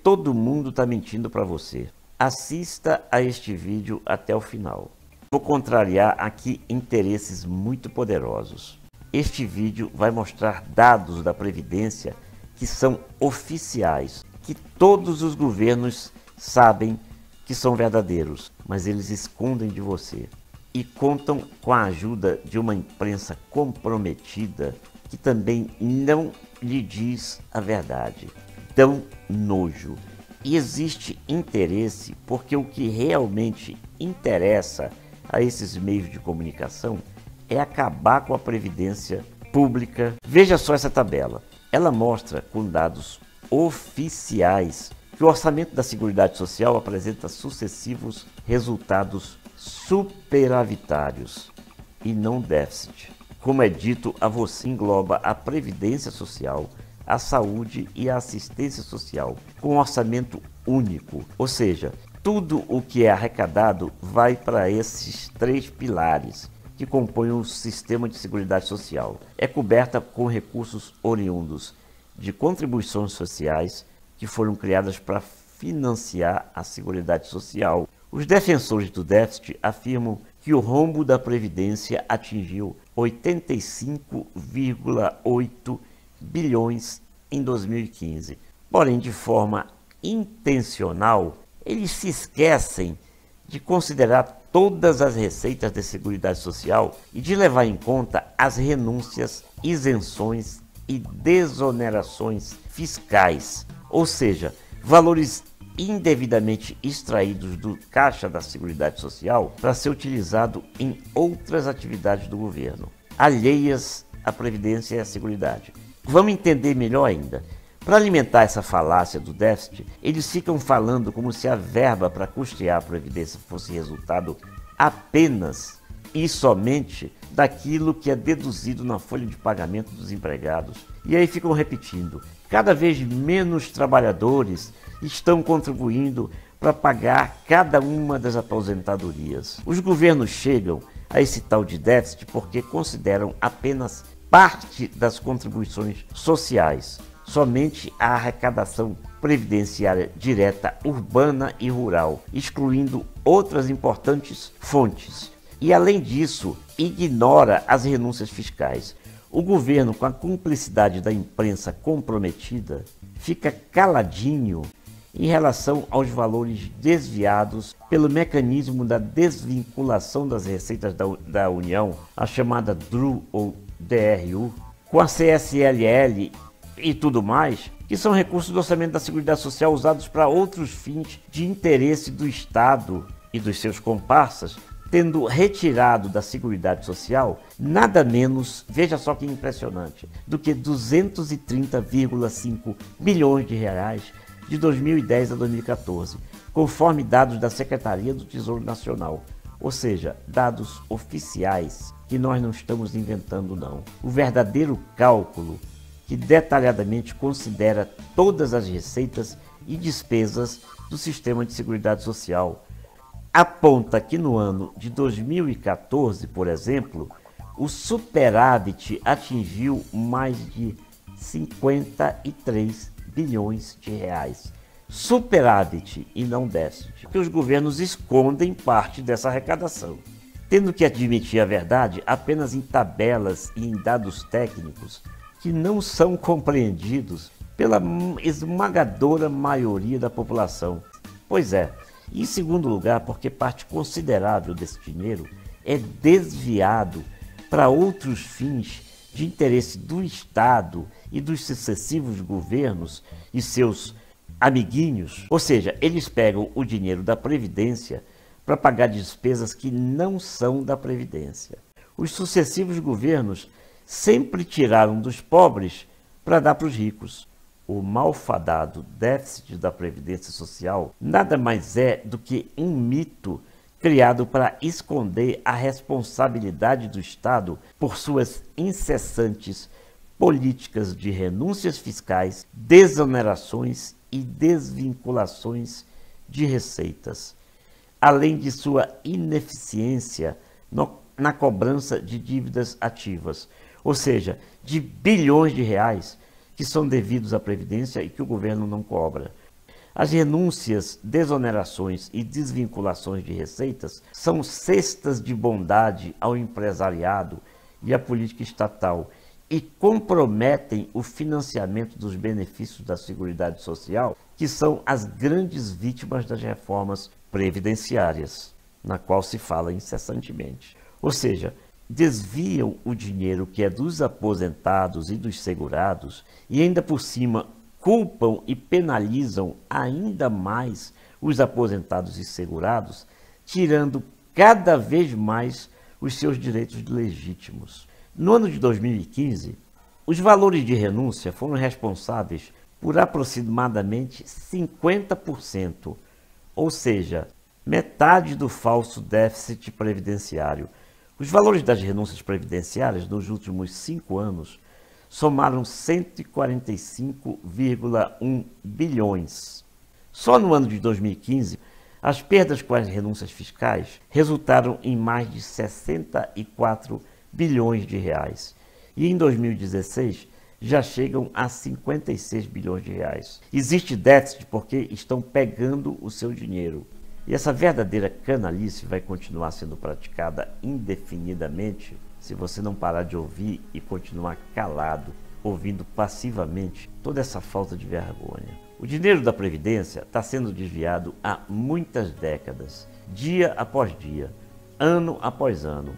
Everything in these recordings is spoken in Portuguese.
Todo mundo está mentindo para você. Assista a este vídeo até o final. Vou contrariar aqui interesses muito poderosos. Este vídeo vai mostrar dados da Previdência que são oficiais, que todos os governos sabem que são verdadeiros, mas eles escondem de você e contam com a ajuda de uma imprensa comprometida que também não lhe diz a verdade. Dão nojo. E existe interesse porque o que realmente interessa a esses meios de comunicação é acabar com a previdência pública. Veja só essa tabela. Ela mostra com dados oficiais que o orçamento da Seguridade Social apresenta sucessivos resultados superavitários e não déficit. Como é dito a você, engloba a Previdência Social, a saúde e a assistência social, com um orçamento único, ou seja, tudo o que é arrecadado vai para esses três pilares que compõem o sistema de seguridade social. É coberta com recursos oriundos de contribuições sociais que foram criadas para financiar a seguridade social. Os defensores do déficit afirmam que o rombo da Previdência atingiu 85,8 bilhões em 2015. Porém, de forma intencional, eles se esquecem de considerar todas as receitas da Seguridade Social e de levar em conta as renúncias, isenções e desonerações fiscais, ou seja, valores indevidamente extraídos do caixa da Seguridade Social para ser utilizado em outras atividades do governo, alheias à Previdência e à Seguridade. Vamos entender melhor ainda. Para alimentar essa falácia do déficit, eles ficam falando como se a verba para custear a Previdência fosse resultado apenas e somente daquilo que é deduzido na folha de pagamento dos empregados. E aí ficam repetindo, cada vez menos trabalhadores estão contribuindo para pagar cada uma das aposentadorias. Os governos chegam a esse tal de déficit porque consideram apenas parte das contribuições sociais, somente a arrecadação previdenciária direta urbana e rural, excluindo outras importantes fontes. E, além disso, ignora as renúncias fiscais. O governo, com a cumplicidade da imprensa comprometida, fica caladinho em relação aos valores desviados pelo mecanismo da desvinculação das receitas da União, a chamada DRU ou DRU, com a CSLL e tudo mais, que são recursos do orçamento da Seguridade Social usados para outros fins de interesse do Estado e dos seus comparsas, tendo retirado da Seguridade Social nada menos, veja só que impressionante, do que 230,5 bilhões de reais de 2010 a 2014, conforme dados da Secretaria do Tesouro Nacional, ou seja, dados oficiais que nós não estamos inventando não. O verdadeiro cálculo que detalhadamente considera todas as receitas e despesas do sistema de seguridade social, aponta que no ano de 2014, por exemplo, o superávit atingiu mais de 53 bilhões de reais. Superávit e não déficit, porque os governos escondem parte dessa arrecadação, tendo que admitir a verdade apenas em tabelas e em dados técnicos que não são compreendidos pela esmagadora maioria da população. Pois é, e em segundo lugar, porque parte considerável desse dinheiro é desviado para outros fins de interesse do Estado e dos sucessivos governos e seus amiguinhos. Ou seja, eles pegam o dinheiro da Previdência para pagar despesas que não são da Previdência. Os sucessivos governos sempre tiraram dos pobres para dar para os ricos. O malfadado déficit da Previdência Social nada mais é do que um mito criado para esconder a responsabilidade do Estado por suas incessantes políticas de renúncias fiscais, desonerações e desvinculações de receitas, além de sua ineficiência na cobrança de dívidas ativas, ou seja, de bilhões de reais que são devidos à Previdência e que o governo não cobra. As renúncias, desonerações e desvinculações de receitas são cestas de bondade ao empresariado e à política estatal e comprometem o financiamento dos benefícios da Seguridade Social, que são as grandes vítimas das reformas previdenciárias, na qual se fala incessantemente. Ou seja, desviam o dinheiro que é dos aposentados e dos segurados e ainda por cima culpam e penalizam ainda mais os aposentados e segurados, tirando cada vez mais os seus direitos legítimos. No ano de 2015, os valores de renúncia foram responsáveis por aproximadamente 50%, ou seja, metade do falso déficit previdenciário. Os valores das renúncias previdenciárias nos últimos 5 anos somaram 145,1 bilhões. Só no ano de 2015, as perdas com as renúncias fiscais resultaram em mais de 64 bilhões de reais. E em 2016 já chegam a 56 bilhões de reais. Existe déficit porque estão pegando o seu dinheiro. E essa verdadeira canalice vai continuar sendo praticada indefinidamente se você não parar de ouvir e continuar calado, ouvindo passivamente toda essa falta de vergonha. O dinheiro da Previdência está sendo desviado há muitas décadas, dia após dia, ano após ano.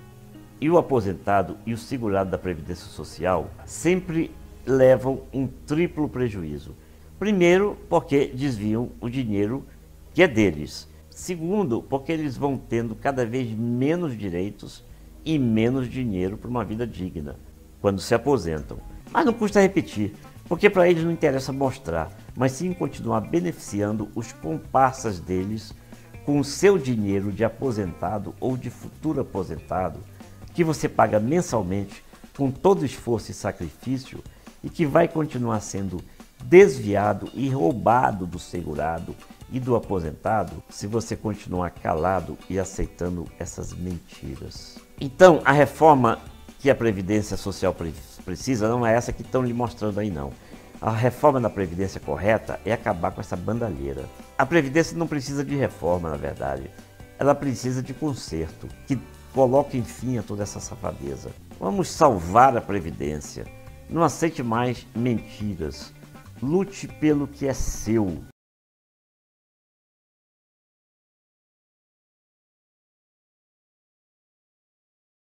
E o aposentado e o segurado da Previdência Social sempre levam um triplo prejuízo. Primeiro, porque desviam o dinheiro que é deles. Segundo, porque eles vão tendo cada vez menos direitos e menos dinheiro para uma vida digna quando se aposentam. Mas não custa repetir, porque para eles não interessa mostrar, mas sim continuar beneficiando os comparsas deles com o seu dinheiro de aposentado ou de futuro aposentado, que você paga mensalmente com todo esforço e sacrifício e que vai continuar sendo desviado e roubado do segurado e do aposentado se você continuar calado e aceitando essas mentiras. Então, a reforma que a Previdência Social precisa não é essa que estão lhe mostrando aí não. A reforma da Previdência correta é acabar com essa bandalheira. A Previdência não precisa de reforma, na verdade. Ela precisa de conserto, que coloque fim a toda essa safadeza. Vamos salvar a Previdência. Não aceite mais mentiras. Lute pelo que é seu.